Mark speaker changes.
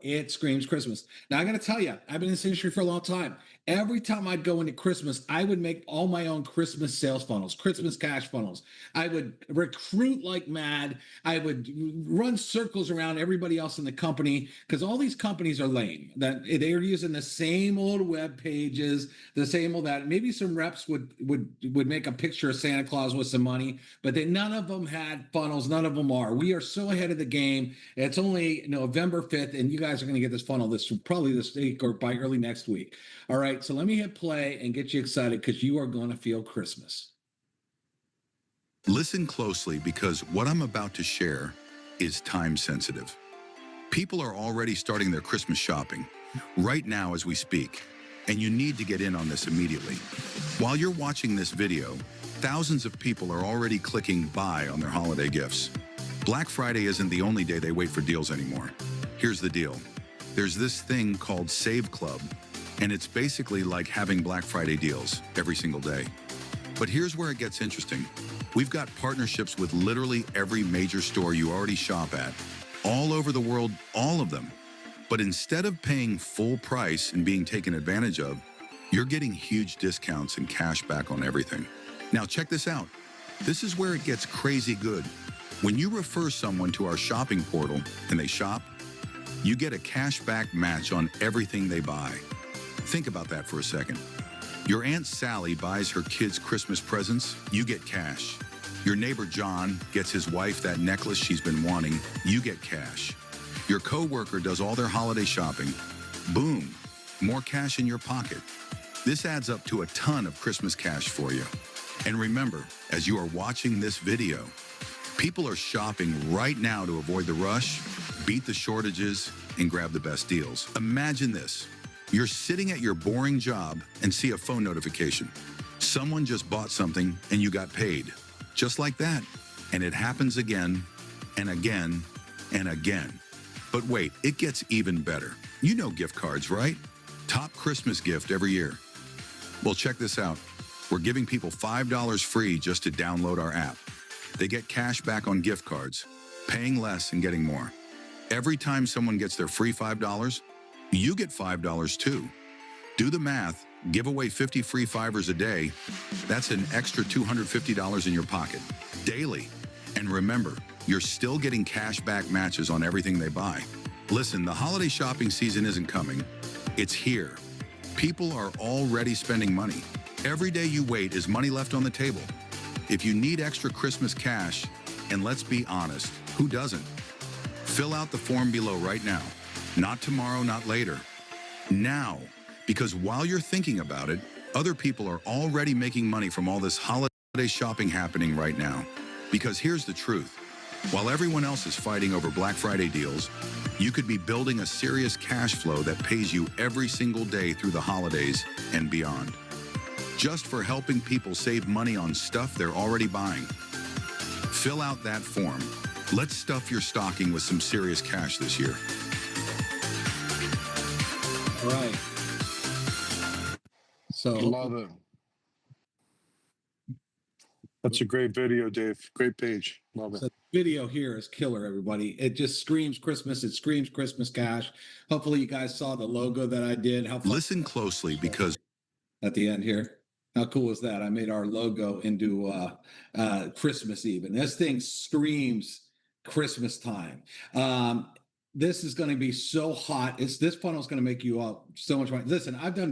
Speaker 1: video, it screams Christmas. Now, I got to tell you, I've been in this industry for a long time. Every time I'd go into Christmas, I would make all my own Christmas sales funnels, Christmas cash funnels. I would recruit like mad. I would run circles around everybody else in the company because all these companies are lame. That they're using the same old web pages, the same old that. Maybe some reps would make a picture of Santa Claus with some money, but none of them had funnels. None of them are. We are so ahead of the game. It's only November 5th, and you guys are going to get this funnel probably this week or by early next week. All right, so let me hit play and get you excited because you are going to feel Christmas.
Speaker 2: Listen closely because what I'm about to share is time sensitive. People are already starting their Christmas shopping right now as we speak, and you need to get in on this immediately. While you're watching this video, thousands of people are already clicking buy on their holiday gifts. Black Friday isn't the only day they wait for deals anymore. Here's the deal. There's this thing called Save Club, and it's basically like having Black Friday deals every single day. But here's where it gets interesting. We've got partnerships with literally every major store you already shop at, all over the world, all of them. But instead of paying full price and being taken advantage of, you're getting huge discounts and cash back on everything. Now check this out. This is where it gets crazy good. When you refer someone to our shopping portal and they shop, you get a cash back match on everything they buy. Think about that for a second. Your Aunt Sally buys her kids Christmas presents, you get cash. Your neighbor John gets his wife that necklace she's been wanting, you get cash. Your coworker does all their holiday shopping. Boom, more cash in your pocket. This adds up to a ton of Christmas cash for you. And remember, as you are watching this video, people are shopping right now to avoid the rush, beat the shortages, and grab the best deals. Imagine this. You're sitting at your boring job and see a phone notification. Someone just bought something and you got paid. Just like that. And it happens again and again and again. But wait, it gets even better. You know gift cards, right? Top Christmas gift every year. Well, check this out. We're giving people $5 free just to download our app. They get cash back on gift cards, paying less and getting more. Every time someone gets their free $5, you get $5 too. Do the math, give away 50 free fivers a day. That's an extra $250 in your pocket, daily. And remember, you're still getting cash back matches on everything they buy. Listen, the holiday shopping season isn't coming. It's here. People are already spending money. Every day you wait is money left on the table. If you need extra Christmas cash, and let's be honest, who doesn't? Fill out the form below right now. Not tomorrow, not later. Now, because while you're thinking about it, other people are already making money from all this holiday shopping happening right now. Because here's the truth. While everyone else is fighting over Black Friday deals, you could be building a serious cash flow that pays you every single day through the holidays and beyond. Just for helping people save money on stuff they're already buying. Fill out that form. Let's stuff your stocking with some serious cash this year.
Speaker 1: Right. So
Speaker 3: Love it. That's a great video, Dave. Great page. Love it.
Speaker 1: So the video here is killer, everybody. It just screams Christmas. It screams Christmas cash. Hopefully you guys saw the logo that I did.
Speaker 2: Listen closely because
Speaker 1: at the end here, how cool is that? I made our logo into Christmas Eve, and this thing screams Christmas time. This is going to be so hot. This funnel is going to make you so much money. Listen, I've done